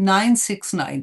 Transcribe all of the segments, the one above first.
969।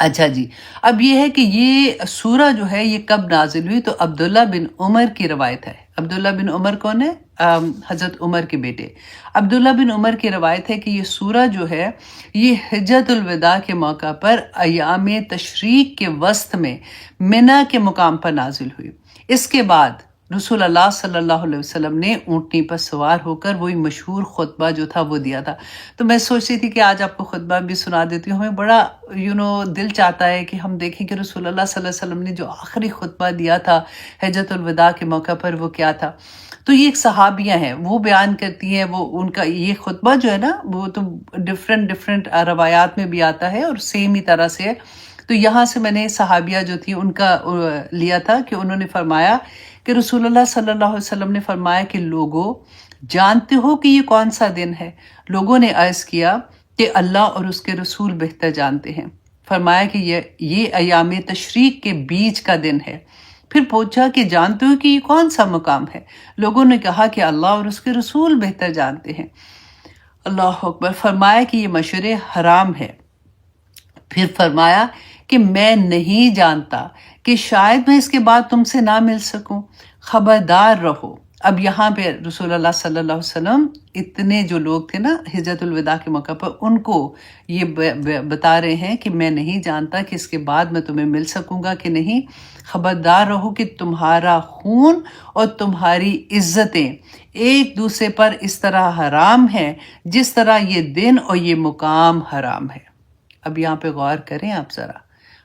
اچھا جی، اب یہ ہے کہ یہ سورہ جو ہے یہ کب نازل ہوئی؟ تو عبداللہ بن عمر کی روایت ہے۔ عبداللہ بن عمر کون ہے؟ حضرت عمر کے بیٹے۔ عبداللہ بن عمر کی روایت ہے کہ یہ سورہ جو ہے یہ حجۃ الوداع کے موقع پر ایام تشریق کے وسط میں منی کے مقام پر نازل ہوئی۔ اس کے بعد رسول اللہ صلی اللہ علیہ وسلم نے اونٹنی پر سوار ہو کر وہی مشہور خطبہ جو تھا وہ دیا تھا۔ تو میں سوچ رہی تھی کہ آج آپ کو خطبہ بھی سنا دیتی ہوں۔ ہمیں بڑا دل چاہتا ہے کہ ہم دیکھیں کہ رسول اللہ صلی اللہ علیہ وسلم نے جو آخری خطبہ دیا تھا حجۃ الوداع کے موقع پر وہ کیا تھا۔ تو یہ ایک صحابیہ ہیں، وہ بیان کرتی ہیں، وہ ان کا یہ خطبہ جو ہے نا وہ تو ڈفرینٹ روایات میں بھی آتا ہے اور سیم ہی طرح سے ہے۔ تو یہاں سے میں نے صحابیہ جو تھی ان کا لیا تھا کہ انہوں نے فرمایا کہ رسول اللہ صلی اللہ علیہ وسلم نے فرمایا کہ لوگوں جانتے ہو کہ یہ کون سا دن ہے؟ لوگوں نے عرض کیا کہ اللہ اور اس کے رسول بہتر جانتے ہیں۔ فرمایا کہ یہ ایام تشریق کے بیچ کا دن ہے۔ پھر پوچھا کہ جانتے ہو کہ یہ کون سا مقام ہے؟ لوگوں نے کہا کہ اللہ اور اس کے رسول بہتر جانتے ہیں۔ اللہ اکبر۔ فرمایا کہ یہ مشعر حرام ہے۔ پھر فرمایا کہ میں نہیں جانتا کہ شاید میں اس کے بعد تم سے نہ مل سکوں، خبردار رہو۔ اب یہاں پہ رسول اللہ صلی اللہ علیہ وسلم اتنے جو لوگ تھے نا حجۃ الوداع کے موقع پر ان کو یہ بتا رہے ہیں کہ میں نہیں جانتا کہ اس کے بعد میں تمہیں مل سکوں گا کہ نہیں، خبردار رہو کہ تمہارا خون اور تمہاری عزتیں ایک دوسرے پر اس طرح حرام ہیں جس طرح یہ دن اور یہ مقام حرام ہے۔ اب یہاں پہ غور کریں آپ ذرا،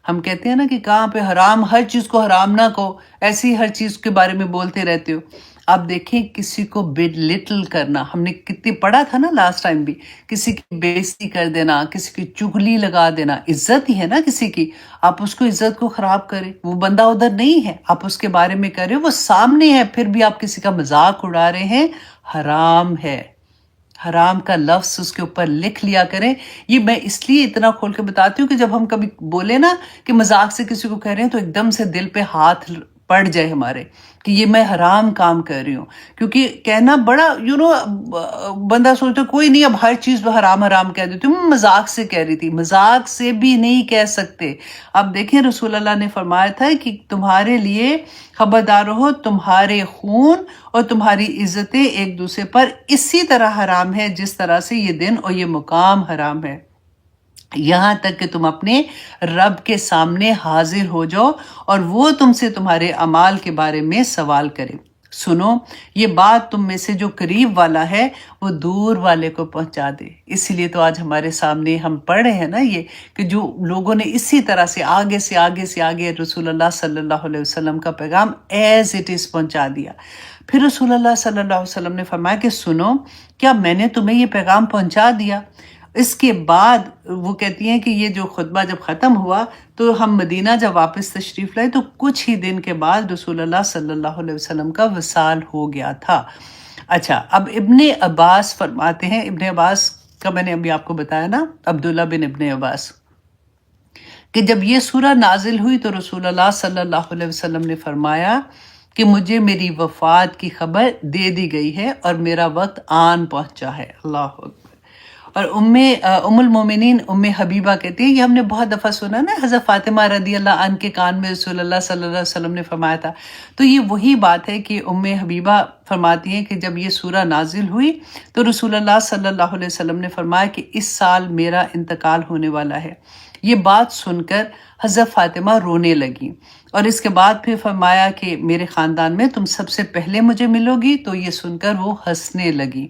ہم کہتے ہیں نا کہ کہاں پہ حرام، ہر چیز کو حرام نہ کہو، ایسی ہر چیز کے بارے میں بولتے رہتے ہو۔ آپ دیکھیں کسی کو لٹل کرنا، ہم نے کتنی پڑھا تھا نا لاسٹ ٹائم بھی، کسی کی بےعزتی کر دینا، کسی کی چغلی لگا دینا، عزت ہی ہے نا کسی کی، آپ اس کو عزت کو خراب کریں، وہ بندہ ادھر نہیں ہے، آپ اس کے بارے میں کر رہے ہو، وہ سامنے ہے، پھر بھی آپ کسی کا مذاق اڑا رہے ہیں، حرام ہے۔ حرام کا لفظ اس کے اوپر لکھ لیا کریں۔ یہ میں اس لیے اتنا کھول کے بتاتی ہوں کہ جب ہم کبھی بولے نا کہ مذاق سے کسی کو کہہ رہے ہیں تو ایک دم سے دل پہ ہاتھ پڑ جائے ہمارے کہ یہ میں حرام کام کر رہی ہوں، کیونکہ کہنا بڑا بندہ سوچتا کوئی نہیں اب ہر چیز پہ حرام حرام کہہ دیتی ہوں، مذاق سے کہہ رہی تھی، مذاق سے بھی نہیں کہہ سکتے۔ اب دیکھیں رسول اللہ نے فرمایا تھا کہ تمہارے لیے خبردار رہو، تمہارے خون اور تمہاری عزتیں ایک دوسرے پر اسی طرح حرام ہے جس طرح سے یہ دن اور یہ مقام حرام ہے، یہاں تک کہ تم اپنے رب کے سامنے حاضر ہو جاؤ اور وہ تم سے تمہارے اعمال کے بارے میں سوال کرے۔ سنو، یہ بات تم میں سے جو قریب والا ہے وہ دور والے کو پہنچا دے۔ اسی لیے تو آج ہمارے سامنے ہم پڑھ رہے ہیں نا یہ کہ جو لوگوں نے اسی طرح سے آگے رسول اللہ صلی اللہ علیہ وسلم کا پیغام ایز اٹ از پہنچا دیا۔ پھر رسول اللہ صلی اللہ علیہ وسلم نے فرمایا کہ سنو، کیا میں نے تمہیں یہ پیغام پہنچا دیا؟ اس کے بعد وہ کہتی ہیں کہ یہ جو خطبہ جب ختم ہوا تو ہم مدینہ جب واپس تشریف لائے تو کچھ ہی دن کے بعد رسول اللہ صلی اللہ علیہ وسلم کا وصال ہو گیا تھا۔ اچھا، اب ابن عباس فرماتے ہیں، ابن عباس کا میں نے ابھی آپ کو بتایا نا، عبداللہ بن ابن عباس، کہ جب یہ سورہ نازل ہوئی تو رسول اللہ صلی اللہ علیہ وسلم نے فرمایا کہ مجھے میری وفات کی خبر دے دی گئی ہے اور میرا وقت آن پہنچا ہے۔ اللہ اکبر۔ اور ام المومنین ام حبیبہ کہتی ہے، یہ ہم نے بہت دفعہ سنا نا، حضرت فاطمہ رضی اللہ عنہ کے کان میں رسول اللہ صلی اللہ علیہ وسلم نے فرمایا تھا۔ تو یہ وہی بات ہے کہ ام حبیبہ فرماتی ہیں کہ جب یہ سورہ نازل ہوئی تو رسول اللہ صلی اللہ علیہ وسلم نے فرمایا کہ اس سال میرا انتقال ہونے والا ہے۔ یہ بات سن کر حضرت فاطمہ رونے لگیں اور اس کے بعد پھر فرمایا کہ میرے خاندان میں تم سب سے پہلے مجھے ملو گی، تو یہ سن کر وہ ہنسنے لگی۔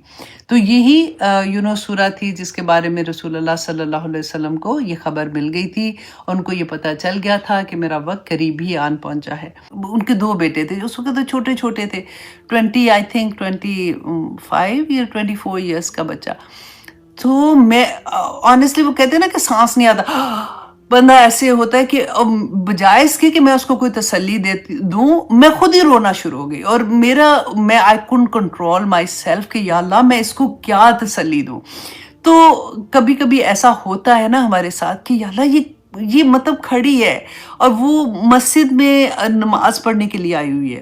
تو یہی سورہ تھی جس کے بارے میں رسول اللہ صلی اللہ علیہ وسلم کو یہ خبر مل گئی تھی، ان کو یہ پتہ چل گیا تھا کہ میرا وقت قریب ہی آن پہنچا ہے۔ ان کے 2 بیٹے تھے، اس وقت تو چھوٹے چھوٹے تھے، 25 یا 24 ایئرس کا بچہ۔ تو میں آنیسٹلی وہ کہتے ہیں نا کہ سانس نہیں آتا، بندہ ایسے ہوتا ہے کہ بجائے اس کے کہ میں اس کو کوئی تسلی دوں، میں خود ہی رونا شروع ہو گئی، اور میں آئی کونٹ کنٹرول مائی سیلف کہ یا اللہ میں اس کو کیا تسلی دوں۔ تو کبھی کبھی ایسا ہوتا ہے نا ہمارے ساتھ کہ یا اللہ یہ مطلب کھڑی ہے اور وہ مسجد میں نماز پڑھنے کے لیے آئی ہوئی ہے،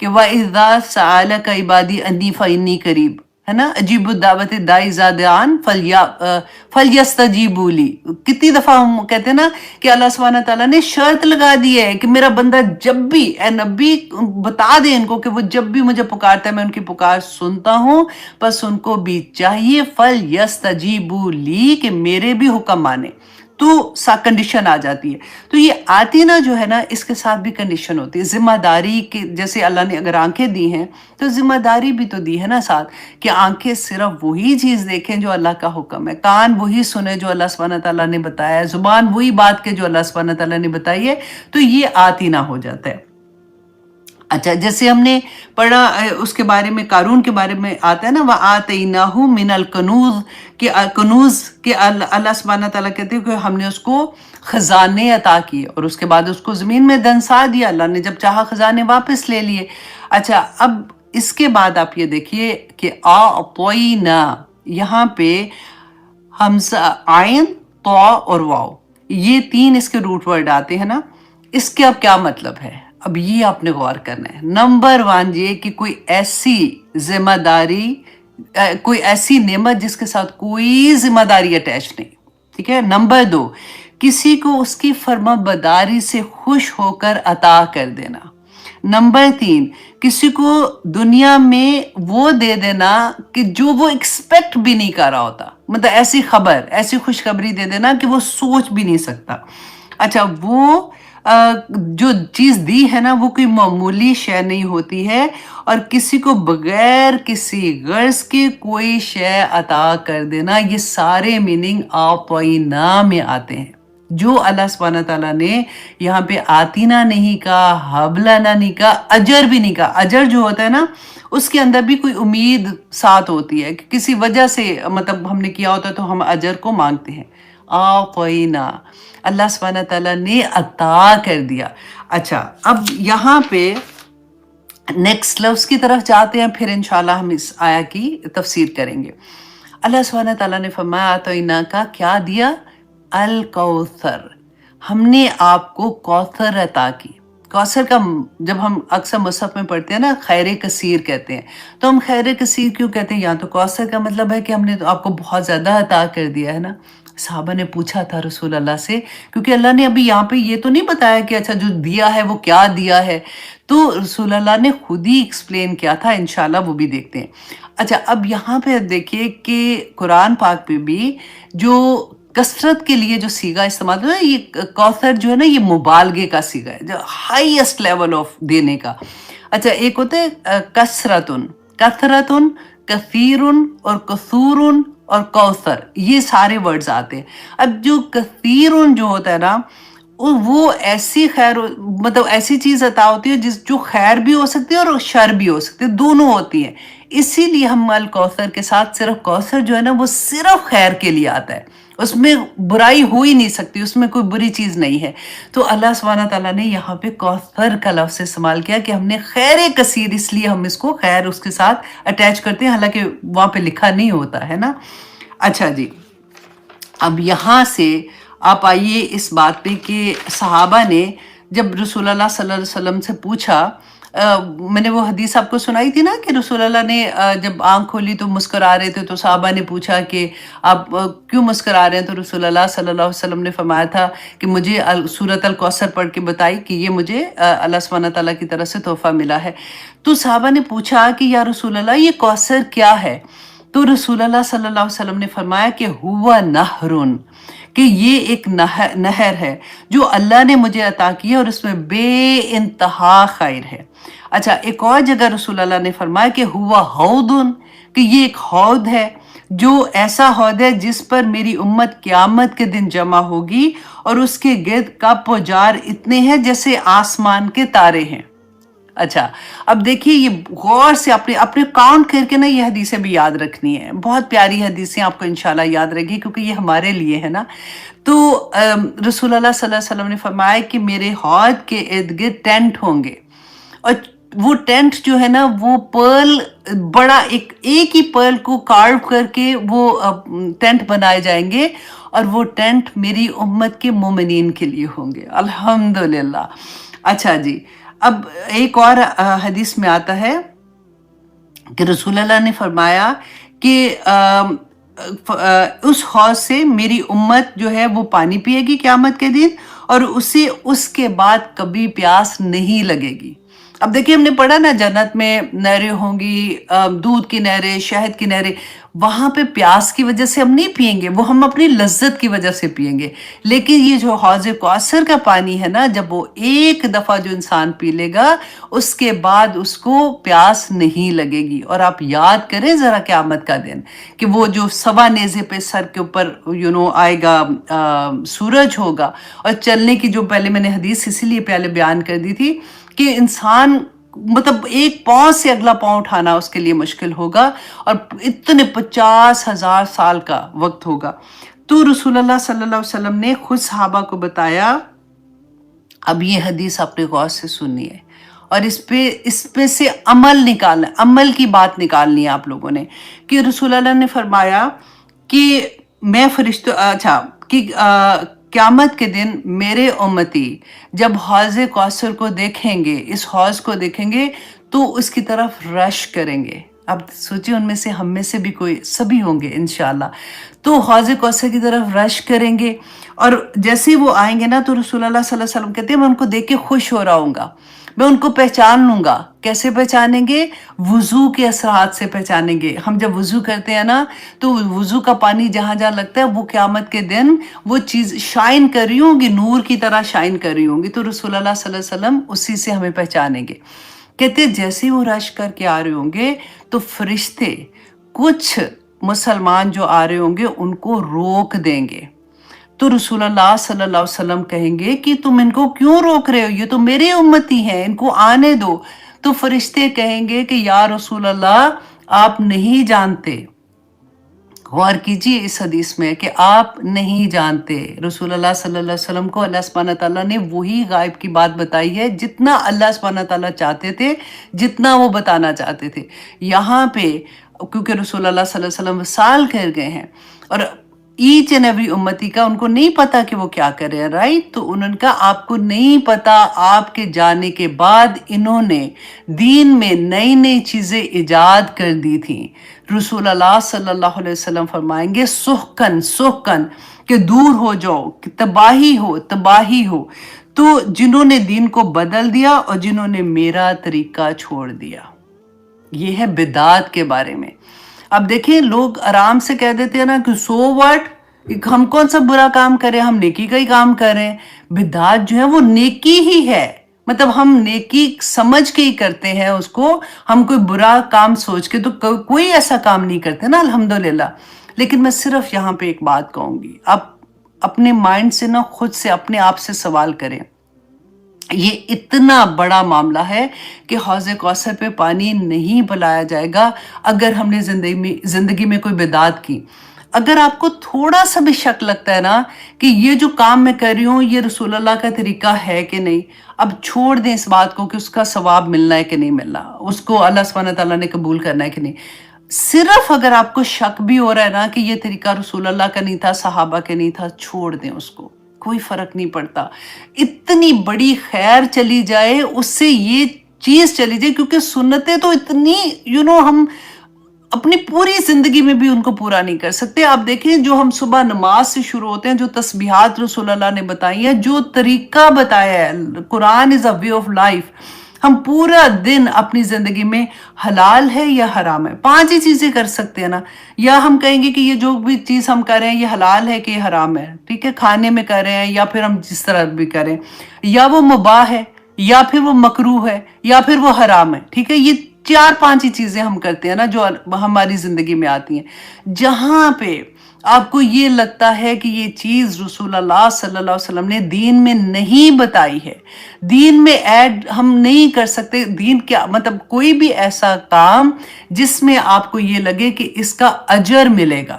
کہ وَإِذَا سَأَلَكَ عِبَادِي أَنِّي فَإِنِّي قَرِيبٌ، ہے نا، اجیب الدعوت داعی اذا دعان فلیستجیبوا لی. کتنی دفعہ ہم کہتے ہیں نا کہ اللہ سبحانہ تعالیٰ نے شرط لگا دی ہے کہ میرا بندہ جب بھی، اے نبی بتا دے ان کو کہ وہ جب بھی مجھے پکارتا ہے میں ان کی پکار سنتا ہوں، بس ان کو بھی چاہیے فلیستجیبوا لی کہ میرے بھی حکم مانے. تو کنڈیشن آ جاتی ہے. تو یہ آتینا جو ہے نا اس کے ساتھ بھی کنڈیشن ہوتی ہے. ذمہ داری کے جیسے اللہ نے اگر آنکھیں دی ہیں تو ذمہ داری بھی تو دی ہے نا ساتھ، کہ آنکھیں صرف وہی چیز دیکھیں جو اللہ کا حکم ہے، کان وہی سنیں جو اللہ سبحانہ تعالیٰ نے بتایا ہے، زبان وہی بات کے جو اللہ سبحانہ تعالیٰ نے بتائی ہے. تو یہ آتینا ہو جاتا ہے. اچھا، جیسے ہم نے پڑھا اس کے بارے میں، قارون کے بارے میں آتا ہے نا وَآتَيْنَاهُ مِنَ الْكُنُوزِ، کہ کنوز کہ اللہ سبحانہ تعالیٰ کہتے ہیں کہ ہم نے اس کو خزانے عطا کیے، اور اس کے بعد اس کو زمین میں دنسا دیا. اللہ نے جب چاہا خزانے واپس لے لیے. اچھا، اب اس کے بعد آپ یہ دیکھیے کہ اعطینا، یہاں پہ حمزہ، عین، طا اور واو، یہ تین اس کے روٹ ورڈ آتے ہیں نا. اس کے اب کیا مطلب ہے؟ اب یہ آپ نے غور کرنا ہے. نمبر 1 یہ کہ کوئی ایسی ذمہ داری، کوئی ایسی نعمت جس کے ساتھ کوئی ذمہ داری اٹیچ نہیں، ٹھیک ہے. نمبر 2، کسی کو اس کی فرما برداری سے خوش ہو کر عطا کر دینا. نمبر 3، کسی کو دنیا میں وہ دے دینا کہ جو وہ ایکسپیکٹ بھی نہیں کر رہا ہوتا، مطلب ایسی خبر، ایسی خوشخبری دے دینا کہ وہ سوچ بھی نہیں سکتا. اچھا، وہ جو چیز دی ہے نا وہ کوئی معمولی شے نہیں ہوتی ہے، اور کسی کو بغیر کسی غرض کے کوئی شے عطا کر دینا، یہ سارے میننگ اعطینا میں آتے ہیں. جو اللہ سبحانہ تعالیٰ نے یہاں پہ آتینا نہیں کہا، حبلنا نہیں کہا، اجر بھی نہیں کہا. اجر جو ہوتا ہے نا اس کے اندر بھی کوئی امید ساتھ ہوتی ہے کہ کسی وجہ سے، مطلب ہم نے کیا ہوتا ہے تو ہم اجر کو مانگتے ہیں. آقینا، اللہ سبحانہ تعالیٰ نے عطا کر دیا. اچھا، اب یہاں پہ نیکسٹ لفظ کی طرف جاتے ہیں، پھر انشاءاللہ ہم اس آیا کی تفسیر کریں گے. اللہ سبحانہ تعالیٰ نے فرمایا آتینا کا کیا دیا؟ الکوثر، ہم نے آپ کو کوثر عطا کی. کوثر کا جب ہم اکثر مصحف میں پڑھتے ہیں نا خیر کثیر کہتے ہیں، تو ہم خیر کثیر کیوں کہتے ہیں؟ یہاں تو کوثر کا مطلب ہے کہ ہم نے تو آپ کو بہت زیادہ عطا کر دیا ہے نا. صحابہ نے پوچھا تھا رسول اللہ سے، کیونکہ اللہ نے ابھی یہاں پہ یہ تو نہیں بتایا کہ اچھا جو دیا ہے وہ کیا دیا ہے، تو رسول اللہ نے خود ہی ایکسپلین کیا تھا. انشاءاللہ وہ بھی دیکھتے ہیں. اچھا، اب یہاں پہ دیکھیے کہ قرآن پاک پہ بھی جو کثرت کے لیے جو سیغہ استعمال ہوتا ہے، یہ کوثر جو ہے نا یہ مبالغے کا سیغہ ہے، جو ہائیسٹ لیول آف دینے کا. اچھا، ایک ہوتا ہے کثرتن، کثرتن، کثیرن اور کثورن اور کوثر، یہ سارے ورڈز آتے ہیں. اب جو کثیرن جو ہوتا ہے نا وہ ایسی خیر، مطلب ایسی چیز عطا ہوتی ہے جو خیر بھی ہو سکتی ہے اور شر بھی ہو سکتی ہے، دونوں ہوتی ہیں. اسی لیے ہم الکوثر کے ساتھ صرف کوثر جو ہے نا وہ صرف خیر کے لیے آتا ہے، اس میں برائی ہو ہی نہیں سکتی، اس میں کوئی بری چیز نہیں ہے. تو اللہ سبحانہ تعالیٰ نے یہاں پہ کوثر کا لفظ استعمال کیا کہ ہم نے خیر کثیر، اس لیے ہم اس کو خیر اس کے ساتھ اٹیچ کرتے ہیں، حالانکہ وہاں پہ لکھا نہیں ہوتا ہے نا. اچھا جی، اب یہاں سے آپ آئیے اس بات پہ کہ صحابہ نے جب رسول اللہ صلی اللہ علیہ وسلم سے پوچھا، میں نے وہ حدیث آپ کو سنائی تھی نا کہ رسول اللہ نے جب آنکھ کھولی تو مسکرا رہے تھے، تو صحابہ نے پوچھا کہ آپ کیوں مسکرا رہے ہیں؟ تو رسول اللہ صلی اللہ علیہ وسلم نے فرمایا تھا کہ مجھے سورۃ الکوثر پڑھ کے بتائی کہ یہ مجھے اللہ سبحانہ تعالیٰ کی طرف سے تحفہ ملا ہے. تو صحابہ نے پوچھا کہ یا رسول اللہ یہ کوثر کیا ہے؟ تو رسول اللہ صلی اللہ علیہ وسلم نے فرمایا کہ ہوا نہرن، کہ یہ ایک نہر ہے جو اللہ نے مجھے عطا کی ہے اور اس میں بے انتہا خیر ہے. اچھا، ایک اور جگہ رسول اللہ نے فرمایا کہ ہوا حوضن، کہ یہ ایک حوض ہے جو ایسا حوض ہے جس پر میری امت قیامت کے دن جمع ہوگی، اور اس کے گرد کپ و جار اتنے ہیں جیسے آسمان کے تارے ہیں. اچھا، اب دیکھیے یہ غور سے اپنے کاؤنٹ کر کے نا یہ حدیثیں بھی یاد رکھنی ہے. بہت پیاری حدیثیں آپ کو انشاءاللہ یاد رہے گی کیونکہ یہ ہمارے لیے ہے نا. تو رسول اللہ صلی اللہ علیہ وسلم نے فرمایا کہ میرے حوض کے ارد گرد ٹینٹ ہوں گے، اور وہ ٹینٹ جو ہے نا وہ پرل، بڑا ایک ہی پرل کو کارو کر کے وہ ٹینٹ بنائے جائیں گے، اور وہ ٹینٹ میری امت کے مومنین کے لیے ہوں گے. الحمدللہ. اچھا جی، اب ایک اور حدیث میں آتا ہے کہ رسول اللہ نے فرمایا کہ اس حوض سے میری امت جو ہے وہ پانی پیے گی قیامت کے دن، اور اسے اس کے بعد کبھی پیاس نہیں لگے گی۔ اب دیکھیے ہم نے پڑھا نا جنت میں نہریں ہوں گی، دودھ کی نہریں، شہد کی نہریں، وہاں پہ پیاس کی وجہ سے ہم نہیں پئیں گے، وہ ہم اپنی لذت کی وجہ سے پئیں گے۔ لیکن یہ جو حوض کوثر کا پانی ہے نا، جب وہ ایک دفعہ جو انسان پی لے گا اس کے بعد اس کو پیاس نہیں لگے گی۔ اور آپ یاد کریں ذرا قیامت کا دن کہ وہ جو سوا نیزے پہ سر کے اوپر آئے گا، سورج ہوگا، اور چلنے کی جو پہلے میں نے حدیث اسی لیے پہلے بیان کر دی تھی کہ انسان مطلب ایک پاؤں سے اگلا پاؤں اٹھانا اس کے لیے مشکل ہوگا، اور اتنے 50,000 سال کا وقت ہوگا۔ تو رسول اللہ صلی اللہ علیہ وسلم نے خود صحابہ کو بتایا، اب یہ حدیث اپنے غور سے سننی ہے اور اس پہ سے عمل نکالنا، عمل کی بات نکالنی ہے آپ لوگوں نے، کہ رسول اللہ نے فرمایا کہ میں کہ قیامت کے دن میرے امتی جب حوض کوثر کو دیکھیں گے، اس حوض کو دیکھیں گے تو اس کی طرف رش کریں گے۔ اب سوچیں ان میں سے ہم میں سے بھی کوئی سبھی ہوں گے انشاءاللہ، تو حوض کوثر کی طرف رش کریں گے، اور جیسے وہ آئیں گے نا تو رسول اللہ صلی اللہ علیہ وسلم کہتے ہیں میں ان کو دیکھ کے خوش ہو رہا ہوں گا، میں ان کو پہچان لوں گا۔ کیسے پہچانیں گے؟ وضو کے اثرات سے پہچانیں گے۔ ہم جب وضو کرتے ہیں نا تو وضو کا پانی جہاں جہاں لگتا ہے وہ قیامت کے دن وہ چیز شائن کر رہی ہوں گی، نور کی طرح شائن کر رہی ہوں گی، تو رسول اللہ صلی اللہ علیہ وسلم اسی سے ہمیں پہچانیں گے۔ کہتے جیسے وہ رش کر کے آ رہے ہوں گے تو فرشتے کچھ مسلمان جو آ رہے ہوں گے ان کو روک دیں گے، تو رسول اللہ صلی اللہ علیہ وسلم کہیں گے کہ تم ان کو کیوں روک رہے ہو، یہ تو میرے امتی ہیں، ان کو آنے دو۔ تو فرشتے کہیں گے کہ یا رسول اللہ آپ نہیں جانتے، غور کیجئے اس حدیث میں کہ آپ نہیں جانتے۔ رسول اللہ صلی اللہ علیہ وسلم کو اللہ سبحانہ تعالیٰ نے وہی غائب کی بات بتائی ہے جتنا اللہ سبحانہ تعالیٰ چاہتے تھے، جتنا وہ بتانا چاہتے تھے۔ یہاں پہ کیونکہ رسول اللہ صلی اللہ علیہ وسلم وصال کر گئے ہیں اور ایچ اینڈ ایوری امتی کا ان کو نہیں پتا کہ وہ کیا کر رہے ہیں، رائٹ؟ تو انہوں نے کہا آپ کو نہیں پتا، آپ کے جانے کے بعد انہوں نے دین میں نئی نئی چیزیں ایجاد کر دی تھیں۔ رسول اللہ صلی اللہ علیہ وسلم فرمائیں گے سحقن سحقن، کہ دور ہو جاؤ، کہ تباہی ہو تباہی ہو۔ تو جنہوں نے دین کو بدل دیا اور جنہوں نے میرا طریقہ چھوڑ دیا، یہ ہے بدعات کے بارے میں۔ اب دیکھیں لوگ آرام سے کہہ دیتے ہیں نا کہ سو واٹ، ہم کون سا برا کام کریں، ہم نیکی کا ہی کام کریں۔ بدعات جو ہے وہ نیکی ہی ہے، مطلب ہم نیکی سمجھ کے ہی کرتے ہیں اس کو، ہم کوئی برا کام سوچ کے تو کوئی ایسا کام نہیں کرتے نا الحمدللہ۔ لیکن میں صرف یہاں پہ ایک بات کہوں گی، آپ اپنے مائنڈ سے نا خود سے اپنے آپ سے سوال کریں، یہ اتنا بڑا معاملہ ہے کہ حوض کوثر پہ پانی نہیں پلایا جائے گا اگر ہم نے زندگی میں کوئی بدعت کی۔ اگر آپ کو تھوڑا سا بھی شک لگتا ہے نا کہ یہ جو کام میں کر رہی ہوں یہ رسول اللہ کا طریقہ ہے کہ نہیں، اب چھوڑ دیں اس بات کو کہ اس کا ثواب ملنا ہے کہ نہیں ملنا، اس کو اللہ سبحانہ تعالیٰ نے قبول کرنا ہے کہ نہیں۔ صرف اگر آپ کو شک بھی ہو رہا ہے نا کہ یہ طریقہ رسول اللہ کا نہیں تھا، صحابہ کے نہیں تھا، چھوڑ دیں اس کو، کوئی فرق نہیں پڑتا۔ اتنی بڑی خیر چلی جائے اس سے یہ چیز چلی جائے، کیونکہ سنتیں تو اتنی ہم اپنی پوری زندگی میں بھی ان کو پورا نہیں کر سکتے۔ آپ دیکھیں جو ہم صبح نماز سے شروع ہوتے ہیں، جو تسبیحات رسول اللہ نے بتائی ہیں، جو طریقہ بتایا ہے، قرآن از اے وے آف لائف، ہم پورا دن اپنی زندگی میں حلال ہے یا حرام ہے 5 ہی چیزیں کر سکتے ہیں نا، یا ہم کہیں گے کہ یہ جو بھی چیز ہم کر رہے ہیں یہ حلال ہے کہ یہ حرام ہے، ٹھیک ہے، کھانے میں کر رہے ہیں یا پھر ہم جس طرح بھی کریں، یا وہ مباح ہے یا پھر وہ مکروہ ہے یا پھر وہ حرام ہے، ٹھیک ہے، یہ 4-5 ہی چیزیں ہم کرتے ہیں نا جو ہماری زندگی میں آتی ہیں۔ جہاں پہ آپ کو یہ لگتا ہے کہ یہ چیز رسول اللہ صلی اللہ علیہ وسلم نے دین میں نہیں بتائی ہے، دین میں ایڈ ہم نہیں کر سکتے، دین کیا مطلب کوئی بھی ایسا کام جس میں آپ کو یہ لگے کہ اس کا اجر ملے گا،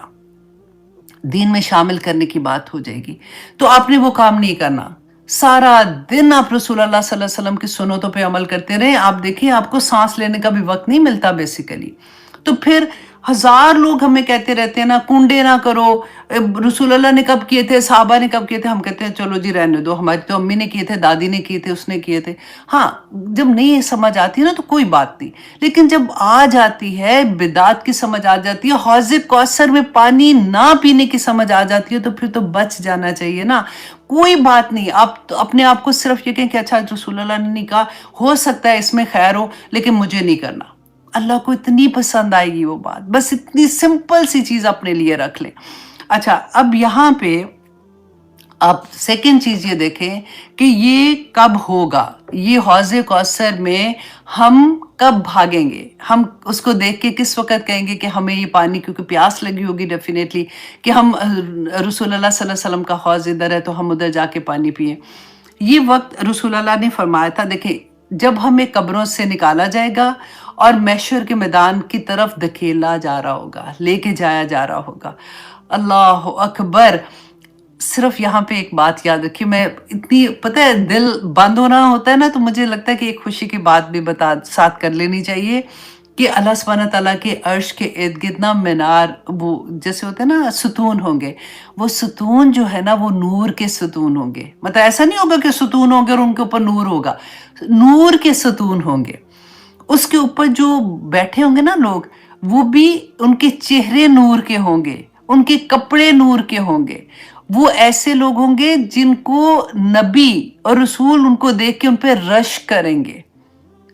دین میں شامل کرنے کی بات ہو جائے گی، تو آپ نے وہ کام نہیں کرنا۔ سارا دن آپ رسول اللہ صلی اللہ علیہ وسلم کی سنتوں پہ عمل کرتے رہے، آپ دیکھیں آپ کو سانس لینے کا بھی وقت نہیں ملتا بیسیکلی۔ تو پھر ہزار لوگ ہمیں کہتے رہتے ہیں نا کنڈے نہ کرو، رسول اللہ نے کب کیے تھے، صحابہ نے کب کیے تھے، ہم کہتے ہیں چلو جی رہنے دو، ہماری تو امی نے کیے تھے، دادی نے کیے تھے، اس نے کیے تھے. ہاں جب نہیں سمجھ آتی نا تو کوئی بات نہیں، لیکن جب آ جاتی ہے بدعت کی سمجھ آ جاتی ہے، حوض کوثر میں پانی نہ پینے کی سمجھ آ جاتی ہے، تو پھر تو بچ جانا چاہیے نا. کوئی بات نہیں، آپ اپنے آپ کو صرف یہ کہیں کہ اچھا رسول اللہ نے نہیں کہا، ہو سکتا ہے اس میں خیر ہو لیکن مجھے نہیں کرنا. اللہ کو اتنی پسند آئے گی وہ بات، بس اتنی سمپل سی چیز اپنے لیے رکھ لیں. اچھا اب یہاں پہ آپ سیکنڈ چیز یہ دیکھیں کہ یہ کب ہوگا، یہ حوض کوثر میں ہم کب بھاگیں گے، ہم اس کو دیکھ کے کس وقت کہیں گے کہ ہمیں یہ پانی، کیونکہ پیاس لگی ہوگی ڈیفینیٹلی، کہ ہم رسول اللہ صلی اللہ علیہ وسلم کا حوض ادھر ہے تو ہم ادھر جا کے پانی پئیں. یہ وقت رسول اللہ نے فرمایا تھا. دیکھیں جب ہمیں قبروں سے نکالا جائے گا اور محشر کے میدان کی طرف دھکیلا جا رہا ہوگا، لے کے جایا جا رہا ہوگا، اللہ اکبر. صرف یہاں پہ ایک بات یاد رکھیے، میں اتنی پتہ ہے دل بند ہونا ہوتا ہے نا تو مجھے لگتا ہے کہ ایک خوشی کی بات بھی ساتھ کر لینی چاہیے کہ اللہ سبحانہ تعالیٰ کے عرش کے ارد گرد نا مینار، وہ جیسے ہوتے ہیں نا ستون ہوں گے، وہ ستون جو ہے نا وہ نور کے ستون ہوں گے. مطلب ایسا نہیں ہوگا کہ ستون ہوں گے اور ان کے اوپر نور ہوگا، نور کے ستون ہوں گے. اس کے اوپر جو بیٹھے ہوں گے نا لوگ، وہ بھی ان کے چہرے نور کے ہوں گے، ان کے کپڑے نور کے ہوں گے. وہ ایسے لوگ ہوں گے جن کو نبی اور رسول ان کو دیکھ کے ان پہ رشک کریں گے.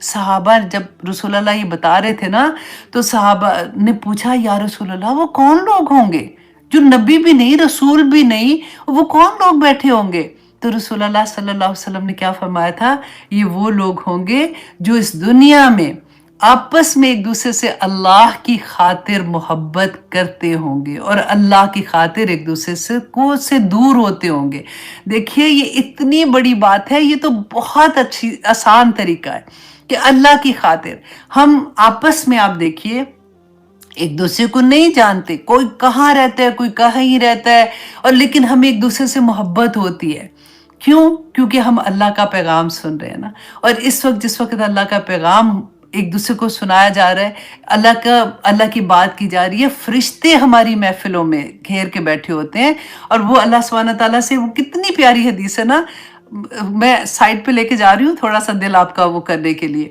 صحابہ جب رسول اللہ یہ بتا رہے تھے نا تو صحابہ نے پوچھا یا رسول اللہ وہ کون لوگ ہوں گے جو نبی بھی نہیں رسول بھی نہیں، وہ کون لوگ بیٹھے ہوں گے؟ تو رسول اللہ صلی اللہ علیہ وسلم نے کیا فرمایا تھا؟ یہ وہ لوگ ہوں گے جو اس دنیا میں آپس میں ایک دوسرے سے اللہ کی خاطر محبت کرتے ہوں گے اور اللہ کی خاطر ایک دوسرے سے دور ہوتے ہوں گے. دیکھیے یہ اتنی بڑی بات ہے، یہ تو بہت اچھی آسان طریقہ ہے کہ اللہ کی خاطر ہم آپس میں، آپ دیکھیے ایک دوسرے کو نہیں جانتے، کوئی کہاں رہتا ہے کوئی کہیں رہتا ہے، اور لیکن ہمیں ایک دوسرے سے محبت ہوتی ہے. کیوں؟ کیونکہ ہم اللہ کا پیغام سن رہے ہیں نا. اور اس وقت جس وقت اللہ کا پیغام ایک دوسرے کو سنایا جا رہا ہے، اللہ کی بات کی جا رہی ہے، فرشتے ہماری محفلوں میں گھیر کے بیٹھے ہوتے ہیں. اور وہ اللہ سبحانہ تعالیٰ سے، وہ کتنی پیاری حدیث ہے نا، میں سائڈ پہ لے کے جا رہی ہوں تھوڑا سا دل آپ کا وہ کرنے کے لیے،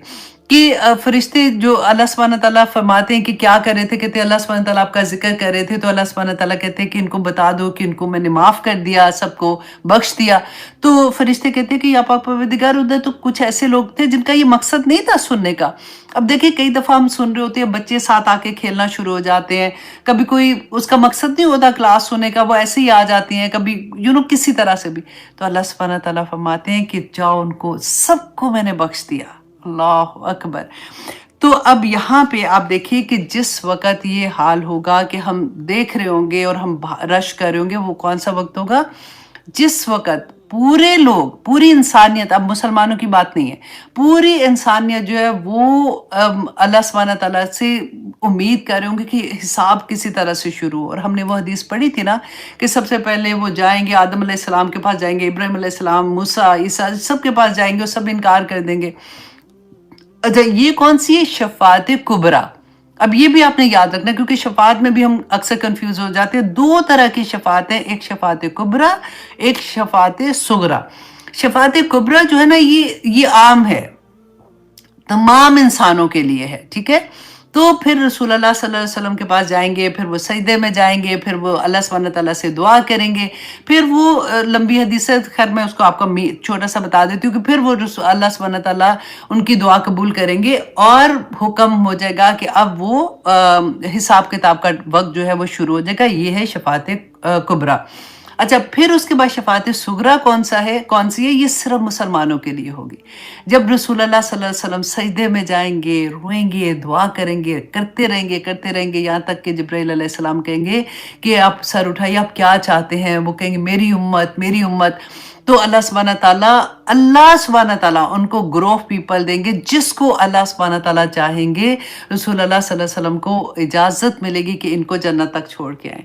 کہ فرشتے جو اللہ سبحانہ تعالیٰ فرماتے ہیں کہ کیا کر رہے تھے، کہتے ہیں اللہ سبحانہ تعالیٰ آپ کا ذکر کر رہے تھے، تو اللہ سبحانہ تعالیٰ کہتے ہیں کہ ان کو بتا دو کہ ان کو میں نے معاف کر دیا، سب کو بخش دیا. تو فرشتے کہتے ہیں کہ یا پاک پروردگار، ادھر تو کچھ ایسے لوگ تھے جن کا یہ مقصد نہیں تھا سننے کا. اب دیکھیں کئی دفعہ ہم سن رہے ہوتے ہیں، بچے ساتھ آ کے کھیلنا شروع ہو جاتے ہیں، کبھی کوئی اس کا مقصد نہیں ہوتا کلاس سننے کا، وہ ایسے ہی آ جاتی ہیں کبھی کسی طرح سے بھی. تو اللہ سبحانہ تعالیٰ فرماتے ہیں کہ جاؤ ان کو سب کو میں نے بخش دیا. اللہ اکبر. تو اب یہاں پہ آپ دیکھیے کہ جس وقت یہ حال ہوگا کہ ہم دیکھ رہے ہوں گے اور ہم رش کر رہے ہوں گے، وہ کون سا وقت ہوگا؟ جس وقت پورے لوگ، پوری انسانیت، اب مسلمانوں کی بات نہیں ہے، پوری انسانیت جو ہے وہ اللہ سبحانہ تعالیٰ سے امید کر رہے ہوں گے کہ حساب کسی طرح سے شروع ہو. اور ہم نے وہ حدیث پڑھی تھی نا کہ سب سے پہلے وہ جائیں گے آدم علیہ السلام کے پاس، جائیں گے ابراہیم علیہ السلام، موسیٰ، عیسیٰ، سب کے پاس جائیں گے اور سب انکار کر دیں گے. اچھا یہ کون سی ہے؟ شفاعت کبریٰ. اب یہ بھی آپ نے یاد رکھنا کیونکہ شفاعت میں بھی ہم اکثر کنفیوز ہو جاتے ہیں. دو طرح کی شفاعت ہیں، ایک شفاعت کبریٰ، ایک شفاعت صغریٰ. شفاعت کبریٰ جو ہے نا یہ عام ہے، تمام انسانوں کے لیے ہے، ٹھیک ہے. تو پھر رسول اللہ صلی اللہ علیہ وسلم کے پاس جائیں گے، پھر وہ سجدے میں جائیں گے، پھر وہ اللہ سبحانہ تعالیٰ سے دعا کریں گے. پھر وہ لمبی حدیث ہے، خیر میں اس کو آپ کو چھوٹا سا بتا دیتی ہوں کہ پھر وہ اللہ سبحانہ تعالیٰ ان کی دعا قبول کریں گے اور حکم ہو جائے گا کہ اب وہ حساب کتاب کا وقت جو ہے وہ شروع ہو جائے گا. یہ ہے شفاعت کبریٰ. اچھا پھر اس کے بعد شفاعت صغریٰ کون سی ہے؟ یہ صرف مسلمانوں کے لیے ہوگی. جب رسول اللہ صلی اللہ علیہ وسلم سجدے میں جائیں گے، روئیں گے، دعا کریں گے، کرتے رہیں گے یہاں تک کہ جبرائیل علیہ السلام کہیں گے کہ آپ سر اٹھائیے، آپ کیا چاہتے ہیں؟ وہ کہیں گے میری امت، میری امت. تو اللہ سبحانہ تعالیٰ ان کو گروہ آف پیپل دیں گے جس کو اللہ سبحانہ تعالیٰ چاہیں گے. رسول اللہ صلی اللہ علیہ وسلم کو اجازت ملے گی کہ ان کو جنت تک چھوڑ کے آئیں.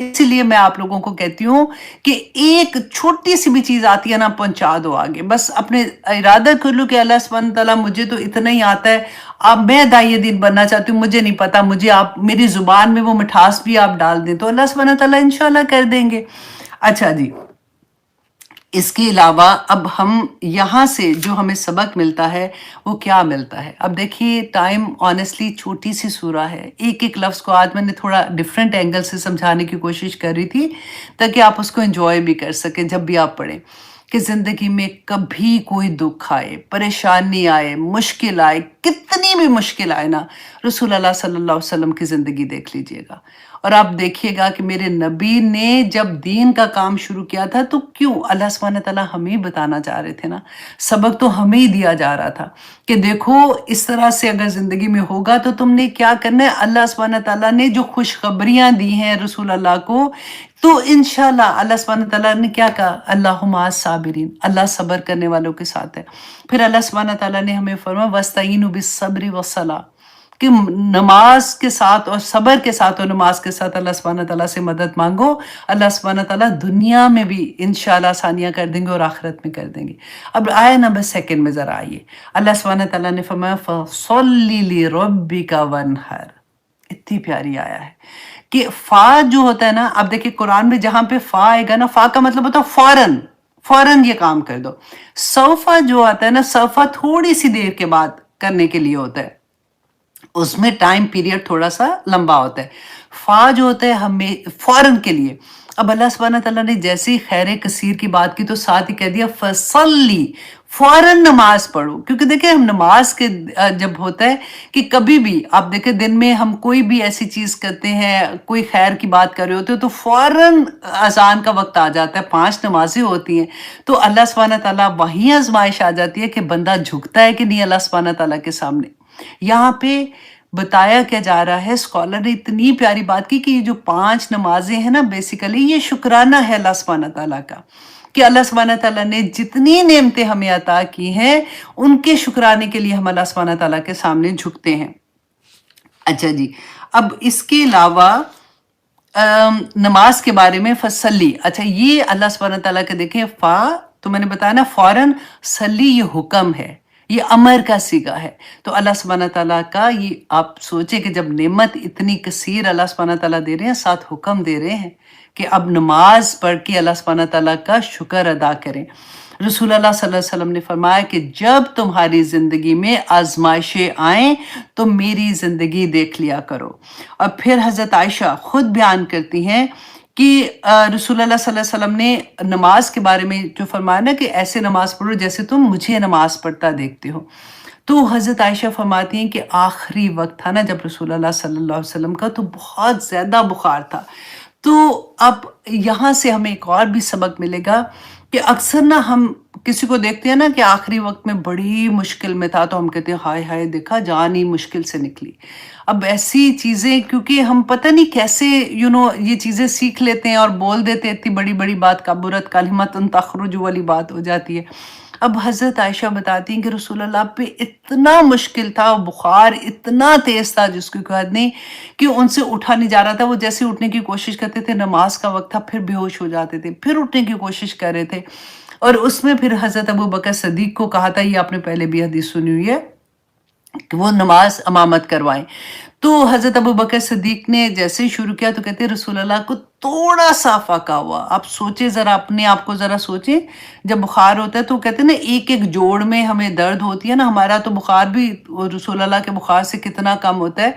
اسی لیے میں آپ لوگوں کو کہتی ہوں کہ ایک چھوٹی سی بھی چیز آتی ہے نا پہنچا دو آگے، بس اپنے ارادہ کر لو کہ اللہ سبحانہ تعالیٰ مجھے تو اتنا ہی آتا ہے، اب میں داعیہ دین بننا چاہتی ہوں، مجھے نہیں پتا، مجھے آپ میری زبان میں وہ مٹھاس بھی آپ ڈال دیں تو اللہ سبحانہ تعالیٰ انشاءاللہ کر دیں گے۔ اچھا جی، اس کے علاوہ اب ہم یہاں سے جو ہمیں سبق ملتا ہے وہ کیا ملتا ہے؟ اب دیکھیے ٹائم آنیسٹلی چھوٹی سی سورہ ہے، ایک ایک لفظ کو آج میں نے تھوڑا ڈیفرنٹ اینگل سے سمجھانے کی کوشش کر رہی تھی تاکہ آپ اس کو انجوائے بھی کر سکیں جب بھی آپ پڑھیں، کہ زندگی میں کبھی کوئی دکھ آئے، پریشانی آئے، مشکل آئے، کتنی بھی مشکل آئے نا، رسول اللہ صلی اللہ علیہ وسلم کی زندگی دیکھ لیجئے گا اور آپ دیکھیے گا کہ میرے نبی نے جب دین کا کام شروع کیا تھا تو کیوں اللہ سبحانہ تعالیٰ ہمیں بتانا چاہ رہے تھے نا، سبق تو ہمیں ہی دیا جا رہا تھا کہ دیکھو اس طرح سے اگر زندگی میں ہوگا تو تم نے کیا کرنا ہے۔ اللہ سبحانہ تعالیٰ نے جو خوشخبریاں دی ہیں رسول اللہ کو، تو انشاءاللہ اللہ سبحانہ تعالیٰ نے کیا کہا، اللہ مع الصابرین، اللہ صبر کرنے والوں کے ساتھ ہے۔ پھر اللہ سبحانہ تعالیٰ نے ہمیں فرمایا وَاسْتَعِینُوا بِالصَّبْرِ وَالصَّلَاۃِ، کہ نماز کے ساتھ اور صبر کے ساتھ اور نماز کے ساتھ اللہ سبحانہ تعالیٰ سے مدد مانگو، اللہ سبحانہ تعالیٰ دنیا میں بھی انشاءاللہ آسانیاں کر دیں گے اور آخرت میں کر دیں گے۔ اب آیہ نمبر 2 میں ذرا آئیے، اللہ سبحانہ تعالیٰ نے فرمایا فَصَلِّ لِرَبِّكَ وَانْحَرْ، اتنی پیاری آیا ہے کہ فا جو ہوتا ہے نا، اب دیکھیں قرآن میں جہاں پہ فا آئے گا نا، فا کا مطلب ہوتا ہے فوراً، فوراً یہ کام کر دو۔ سوفا جو آتا ہے نا، سوفا تھوڑی سی دیر کے بعد کرنے کے لیے ہوتا ہے، اس میں ٹائم پیریڈ تھوڑا سا لمبا ہوتا ہے۔ فا جو ہوتا ہے ہمیں فوراً کے لیے۔ اب اللہ سبحانہ تعالیٰ نے جیسے ہی خیر کثیر کی بات کی تو ساتھ ہی کہہ دیا فصلی، فوراً نماز پڑھو، کیونکہ دیکھیں ہم نماز کے جب ہوتا ہے کہ کبھی بھی آپ دیکھیں دن میں ہم کوئی بھی ایسی چیز کرتے ہیں، کوئی خیر کی بات کر رہے ہوتے ہیں تو فوراً اذان کا وقت آ جاتا ہے، 5 نمازیں ہوتی ہیں، تو اللہ سبحانہ تعالیٰ وہیں آزمائش آ جاتی ہے کہ بندہ جھکتا ہے کہ نہیں اللہ سبحانہ تعالیٰ کے سامنے۔ یہاں پہ بتایا کیا جا رہا ہے، اسکالر نے اتنی پیاری بات کی کہ یہ جو 5 نمازیں ہیں نا، بیسیکلی یہ شکرانہ ہے اللہ سبحانہ تعالیٰ کا، کہ اللہ سبحانہ تعالیٰ نے جتنی نعمتیں ہمیں عطا کی ہیں ان کے شکرانے کے لیے ہم اللہ سبحانہ تعالیٰ کے سامنے جھکتے ہیں۔ اچھا جی، اب اس کے علاوہ نماز کے بارے میں فصلی، اچھا یہ اللہ سبحانہ تعالیٰ کے دیکھیں فا تو میں نے بتایا نا فوراً، صلی یہ حکم ہے، یہ امر کا صیغہ ہے، تو اللہ سبحانہ تعالیٰ کا یہ آپ سوچیں کہ جب نعمت اتنی کثیر اللہ سبحانہ تعالیٰ دے رہے ہیں، ساتھ حکم دے رہے ہیں کہ اب نماز پڑھ کے اللہ سبحانہ تعالیٰ کا شکر ادا کریں۔ رسول اللہ صلی اللہ علیہ وسلم نے فرمایا کہ جب تمہاری زندگی میں آزمائشیں آئیں تو میری زندگی دیکھ لیا کرو۔ اور پھر حضرت عائشہ خود بیان کرتی ہیں کہ رسول اللہ صلی اللہ علیہ وسلم نے نماز کے بارے میں جو فرمایا نا کہ ایسے نماز پڑھو جیسے تم مجھے نماز پڑھتا دیکھتے ہو، تو حضرت عائشہ فرماتی ہیں کہ آخری وقت تھا نا جب رسول اللہ صلی اللہ علیہ وسلم کا تو بہت زیادہ بخار تھا۔ تو اب یہاں سے ہمیں ایک اور بھی سبق ملے گا کہ اکثر نا ہم کسی کو دیکھتے ہیں نا کہ آخری وقت میں بڑی مشکل میں تھا تو ہم کہتے ہیں ہائے ہائے دیکھا جان ہی مشکل سے نکلی۔ اب ایسی چیزیں کیونکہ ہم پتہ نہیں کیسے یہ چیزیں سیکھ لیتے ہیں اور بول دیتے ہیں، اتنی بڑی بڑی بات کبرت کلمۃ تخرج والی بات ہو جاتی ہے۔ اب حضرت عائشہ بتاتی ہیں کہ رسول اللہ پہ اتنا مشکل تھا، بخار اتنا تیز تھا جس کی کوئی حد نہیں، کہ ان سے اٹھا نہیں جا رہا تھا، وہ جیسے اٹھنے کی کوشش کرتے تھے، نماز کا وقت تھا، پھر بے ہوش ہو جاتے تھے، پھر اٹھنے کی کوشش کر رہے تھے، اور اس میں پھر حضرت ابو بکر صدیق کو کہا تھا، یہ آپ نے پہلے بھی حدیث سنی ہوئی ہے، کہ وہ نماز امامت کروائیں۔ تو حضرت ابو بکر صدیق نے جیسے ہی شروع کیا تو کہتے ہیں رسول اللہ کو تھوڑا سا فاقہ ہوا۔ آپ سوچیں ذرا، اپنے آپ کو ذرا سوچیں، جب بخار ہوتا ہے تو کہتے ہیں نا ایک ایک جوڑ میں ہمیں درد ہوتی ہے نا، ہمارا تو بخار بھی رسول اللہ کے بخار سے کتنا کم ہوتا ہے،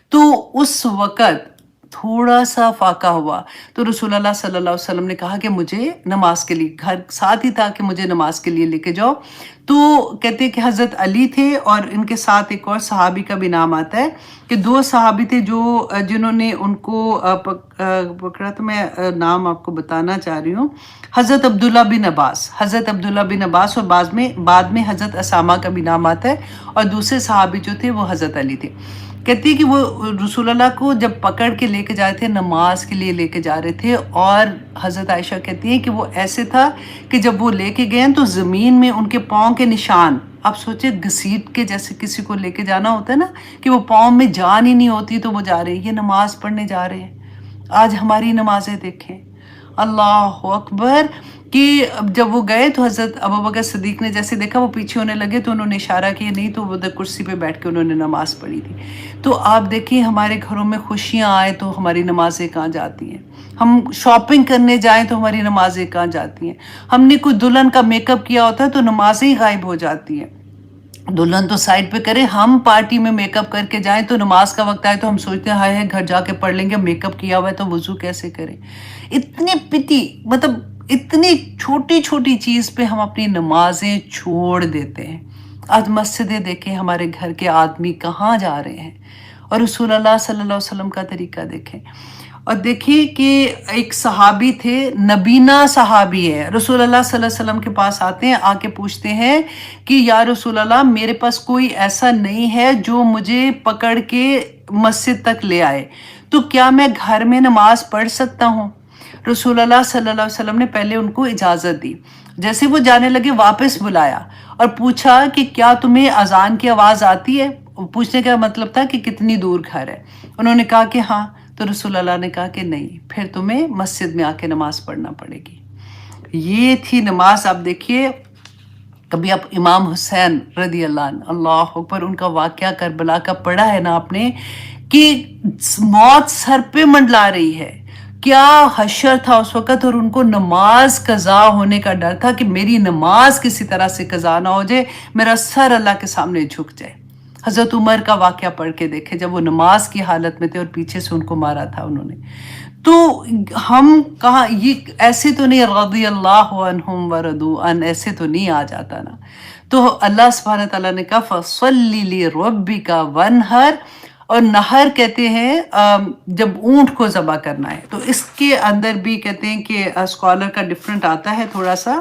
تو اس وقت تھوڑا سا فاقہ ہوا تو رسول اللہ صلی اللہ علیہ وسلم نے کہا کہ مجھے نماز کے لیے، گھر ساتھ ہی تھا کہ مجھے نماز کے لیے لے کے جاؤ۔ تو کہتے ہیں کہ حضرت علی تھے اور ان کے ساتھ ایک اور صحابی کا بھی نام آتا ہے کہ 2 صحابی تھے جنہوں نے ان کو پکڑا، تو میں نام آپ کو بتانا چاہ رہی ہوں، حضرت عبداللہ بن عباس، حضرت عبداللہ بن عباس، اور بعد میں حضرت اسامہ کا بھی نام آتا ہے، اور دوسرے صحابی جو تھے وہ حضرت علی تھے۔ کہتی ہے کہ وہ رسول اللہ کو جب پکڑ کے لے کے جا رہے تھے، نماز کے لیے لے کے جا رہے تھے، اور حضرت عائشہ کہتی ہیں کہ وہ ایسے تھا کہ جب وہ لے کے گئے تو زمین میں ان کے پاؤں کے نشان، آپ سوچیں گھسیٹ کے جیسے کسی کو لے کے جانا ہوتا ہے نا، کہ وہ پاؤں میں جان ہی نہیں ہوتی تو وہ جا رہے ہیں، یہ نماز پڑھنے جا رہے ہیں، آج ہماری نمازیں دیکھیں، اللہ اکبر! کہ جب وہ گئے تو حضرت ابوبکر صدیق نے جیسے دیکھا وہ پیچھے ہونے لگے تو انہوں نے اشارہ کیا، نہیں تو وہ ادھر کرسی پہ بیٹھ کے انہوں نے نماز پڑھی تھی۔ تو آپ دیکھیں ہمارے گھروں میں خوشیاں آئیں تو ہماری نمازیں کہاں جاتی ہیں، ہم شاپنگ کرنے جائیں تو ہماری نمازیں کہاں جاتی ہیں، ہم نے کوئی دلہن کا میک اپ کیا ہوتا ہے تو نمازیں ہی غائب ہو جاتی ہیں۔ دلہن تو سائڈ پہ کرے، ہم پارٹی میں میک اپ کر کے جائیں تو نماز کا وقت آئے تو ہم سوچتے ہیں ہائے گھر جا کے پڑھ لیں گے، میک اپ کیا ہوا ہے تو وضو کیسے کریں۔ اتنی پتی، مطلب اتنی چھوٹی چھوٹی چیز پہ ہم اپنی نمازیں چھوڑ دیتے ہیں۔ آج مسجدیں دیکھیں، ہمارے گھر کے آدمی کہاں جا رہے ہیں، اور رسول اللہ صلی اللہ علیہ وسلم کا طریقہ دیکھیں۔ اور دیکھیے کہ ایک صحابی تھے، نبینا صحابی ہے، رسول اللہ صلی اللہ علیہ وسلم کے پاس آتے ہیں، آ کے پوچھتے ہیں کہ یا رسول اللہ میرے پاس کوئی ایسا نہیں ہے جو مجھے پکڑ کے مسجد تک لے آئے، تو کیا میں گھر میں نماز پڑھ سکتا ہوں؟ رسول اللہ صلی اللہ علیہ وسلم نے پہلے ان کو اجازت دی، جیسے وہ جانے لگے واپس بلایا اور پوچھا کہ کیا تمہیں اذان کی آواز آتی ہے؟ پوچھنے کا مطلب تھا کہ کتنی دور گھر ہے؟ انہوں نے کہا کہ ہاں، تو رسول اللہ نے کہا کہ نہیں، پھر تمہیں مسجد میں آ کے نماز پڑھنا پڑے گی۔ یہ تھی نماز۔ آپ دیکھیے کبھی آپ امام حسین رضی اللہ عنہ، اللہ اکبر، ان کا واقعہ کربلا کا پڑھا ہے نا آپ نے، کہ موت سر پہ منڈلا رہی ہے، کیا حشر تھا اس وقت، اور ان کو نماز قضا ہونے کا ڈر تھا کہ میری نماز کسی طرح سے قضا نہ ہو جائے، میرا سر اللہ کے سامنے جھک جائے۔ حضرت عمر کا واقعہ پڑھ کے دیکھے، جب وہ نماز کی حالت میں تھے اور پیچھے سے ان کو مارا تھا انہوں نے۔ تو ہم کہاں، یہ ایسے تو نہیں رضی اللہ عنہم ورضوا عنہ، ایسے تو نہیں آ جاتا نا۔ تو اللہ سبحانہ تعالیٰ نے کہا فَصَلِّ لِرَبِّكَ وَانْحَرْ، اور نہر کہتے ہیں جب اونٹ کو ذبح کرنا ہے، تو اس کے اندر بھی کہتے ہیں کہ اسکالر کا ڈفرنٹ آتا ہے تھوڑا سا،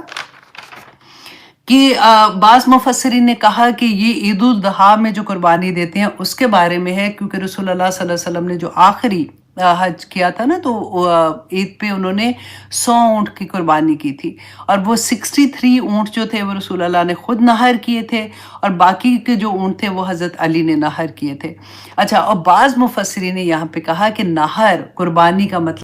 کہ بعض مفسرین نے کہا کہ یہ عید الاضحیٰ میں جو قربانی دیتے ہیں اس کے بارے میں ہے، کیونکہ رسول اللہ صلی اللہ علیہ وسلم نے جو آخری حج کیا تھا نا، تو عید پہ انہوں نے 100 اونٹ کی قربانی کی تھی، اور وہ 63 اونٹ جو تھے وہ رسول اللہ نے خود نہر کیے تھے، اور باقی کے جو اونٹ تھے وہ حضرت علی نے نہر کیے تھے۔ اچھا، اور بعض مفسرین نے یہاں پہ کہا کہ نہر قربانی کا مطلب